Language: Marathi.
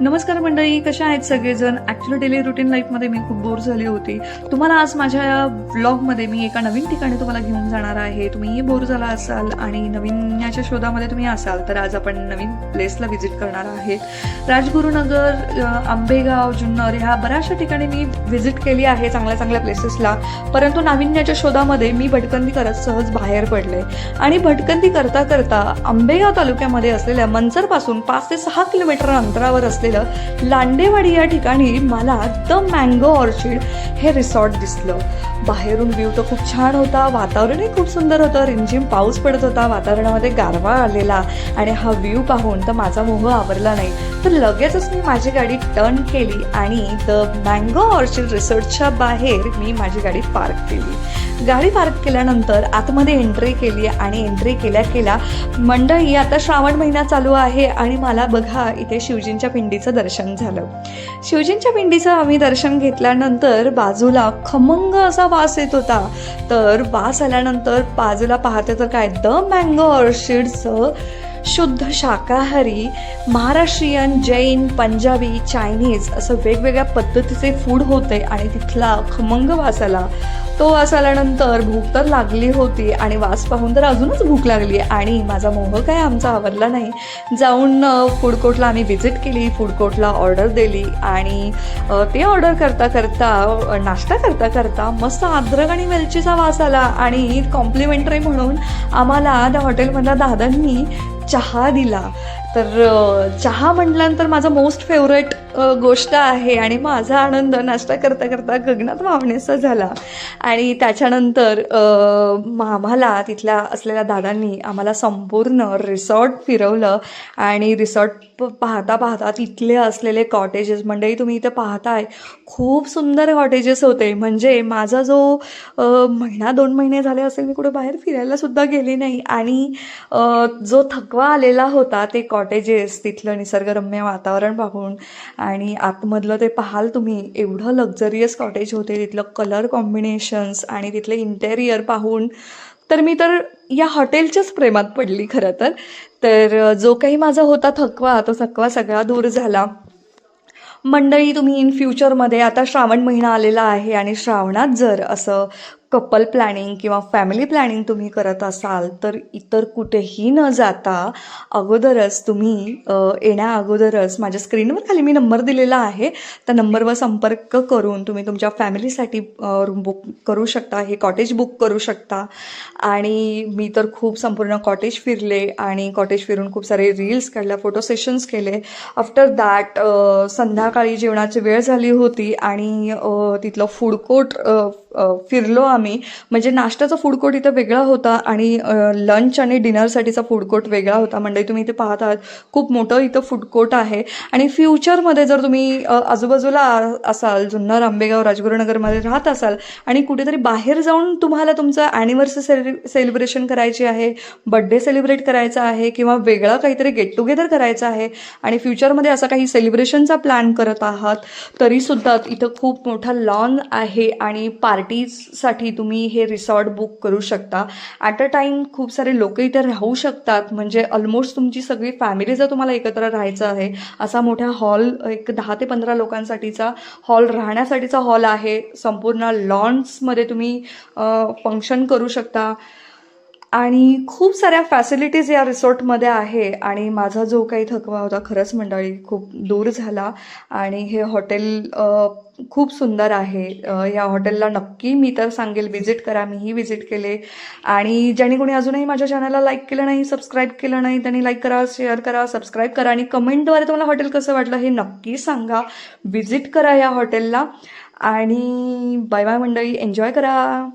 नमस्कार मंडळी, कशा आहेत सगळेजण. ॲक्च्युली डेली रुटीन लाईफमध्ये मी खूप बोर झाली होती. तुम्हाला आज माझ्या या व्लॉगमध्ये मी एका नवीन ठिकाणी तुम्हाला घेऊन जाणार आहे. तुम्हीही बोर झाला असाल आणि नवीनच्या शोधामध्ये तुम्ही असाल तर आज आपण नवीन प्लेसला व्हिजिट करणार आहे. राजगुरुनगर, आंबेगाव, जुन्नर ह्या बऱ्याचशा ठिकाणी मी व्हिजिट केली आहे, चांगल्या चांगल्या प्लेसेसला. परंतु नाविन्याच्या शोधामध्ये मी भटकंती करत सहज बाहेर पडले आणि भटकंती करता करता आंबेगाव तालुक्यामध्ये असलेल्या मंचरपासून 5 ते 6 किलोमीटर अंतरावर असलेलं लांडेवाडी या ठिकाणी मला द मँगो ऑर्चिड हे रिसॉर्ट दिसलं. बाहेरून व्ह्यू तर खूप छान होता, वातावरणही खूप सुंदर होतं, रिमझिम पाऊस पडत होता, वातावरणामध्ये गारवा आलेला आणि हा व्ह्यू पाहून तर माझा मोह आवरला नाही. तर लगेचच मी माझी गाडी टर्न केली आणि द मँगो ऑर्चिड रिसॉर्टच्या बाहेर मी माझी गाडी पार्क केली. गाडी पार्क केल्यानंतर आतमध्ये एंट्री केली आणि एंट्री केल्या मंडळी, आता श्रावण महिना चालू आहे आणि मला बघा इथे शिवजींच्या पिंडीचं दर्शन झालं. शिवजींच्या पिंडीचं आम्ही दर्शन घेतल्यानंतर बाजूला खमंग असा वास येत होता. तर वास आल्यानंतर बाजूला पाहते तर काय, द मँगो ऑर्चिडचं शुद्ध शाकाहारी महाराष्ट्रीयन, जैन, पंजाबी, चायनीज असं वेगवेगळ्या पद्धतीचे फूड होते आणि तिथला खमंग वास आला. तो वास आल्यानंतर भूक तर लागली होती आणि वास पाहून तर अजूनच भूक लागली आणि माझा मोह काय आमचा आवरला नाही. जाऊन फूड कोर्टला आम्ही व्हिजिट केली, फूड कोर्टला ऑर्डर दिली आणि ते ऑर्डर करता नाश्ता करता मस्त अद्रक आणि वेलचीचा वास आला आणि कॉम्प्लिमेंटरी म्हणून आम्हाला त्या हॉटेलमधल्या दादांनी चहा दिला. तर चहा म्हटल्यानंतर माझा मोस्ट फेवरेट गोष्ट आहे आणि माझा आनंद नाश्ता करता गगनात वावण्याचा झाला. आणि त्याच्यानंतर आम्हाला तिथल्या असलेल्या दादांनी आम्हाला संपूर्ण रिसॉर्ट फिरवलं आणि रिसॉर्ट पाहता तिथले असलेले कॉटेजेस, मंडळी तुम्ही इथे पाहताय खूप सुंदर कॉटेजेस होते. म्हणजे माझा जो 1-2 महिने झाले असेल मी कुठे बाहेर फिरायला सुद्धा गेली नाही आणि जो थकवा आलेला होता ते कॉटेजेस, तिथलं निसर्गरम्य वातावरण पाहून आणि आतमधलं ते पाहाल तुम्ही, एवढं लक्झरियस कॉटेज होते. तिथलं कलर कॉम्बिनेशन्स आणि तिथले इंटेरियर पाहून तर मी तर या हॉटेलच्याच प्रेमात पडली खरं तर जो काही माझा होता थकवा, तो थकवा सगळा दूर झाला. मंडळी, तुम्ही इन फ्युचरमध्ये, आता श्रावण महिना आलेला आहे आणि श्रावणात जर असं कपल प्लॅनिंग किंवा फॅमिली प्लॅनिंग तुम्ही करत असाल तर इतर कुठेही न जाता अगोदरच तुम्ही येण्या अगोदरच माझ्या स्क्रीनवर खाली मी नंबर दिलेला आहे, त्या नंबरवर संपर्क करून तुम्ही तुमच्या फॅमिलीसाठी रूम बुक करू शकता, हे कॉटेज बुक करू शकता. आणि मी तर खूप संपूर्ण कॉटेज फिरले आणि कॉटेज फिरून खूप सारे रील्स काढल्या, फोटो सेशन्स केले. आफ्टर दॅट संध्याकाळी जेवणाची वेळ झाली होती आणि तिथलं फूड कोर्ट फिरलो आम्ही. म्हणजे नाश्त्याचा फूड कोर्ट इथं वेगळा होता आणि लंच आणि डिनरसाठीचा फूड कोर्ट वेगळा होता. म्हणजे तुम्ही इथे पाहत आहात खूप मोठं इथं फूड कोर्ट आहे. आणि फ्युचरमध्ये जर तुम्ही आजूबाजूला असाल, जुन्नर, आंबेगाव, राजगुरुनगरमध्ये राहत असाल आणि कुठेतरी बाहेर जाऊन तुम्हाला तुमचं ॲनिव्हर्सरी सेलिब्रेशन करायची आहे, बड्डे सेलिब्रेट करायचा आहे किंवा वेगळा काहीतरी गेट टुगेदर करायचं आहे आणि फ्युचरमध्ये असा काही सेलिब्रेशनचा प्लॅन करत आहात तरीसुद्धा इथं खूप मोठा लॉन आहे आणि पार्टीजसाठी तुम्ही हे रिसॉर्ट बुक करू शकता. ॲट अ टाईम खूप सारे लोक इथे राहू शकतात. म्हणजे ऑलमोस्ट तुमची सगळी फॅमिली जर तुम्हाला एकत्र राहायचं आहे, असा मोठा हॉल, एक 10 ते 15 लोकांसाठीचा हॉल, राहण्यासाठीचा हॉल आहे. संपूर्ण लॉन्समध्ये तुम्ही फंक्शन करू शकता आणि खूप साऱ्या फॅसिलिटीज या रिसॉर्टमध्ये आहे. आणि माझा जो काही थकवा होता खरंच मंडळी खूप दूर झाला आणि हे हॉटेल खूप सुंदर आहे. या हॉटेलला नक्की मी तर सांगेल व्हिजिट करा. मीही व्हिजिट केले आणि ज्यांनी कोणी अजूनही माझ्या चॅनलला लाईक केलं नाही, सबस्क्राईब केलं नाही, त्यांनी लाईक करा, शेअर करा, सबस्क्राईब करा आणि कमेंटद्वारे तुम्हाला हॉटेल कसं वाटलं हे नक्की सांगा. व्हिजिट करा या हॉटेलला आणि बाय बाय मंडळी, एन्जॉय करा.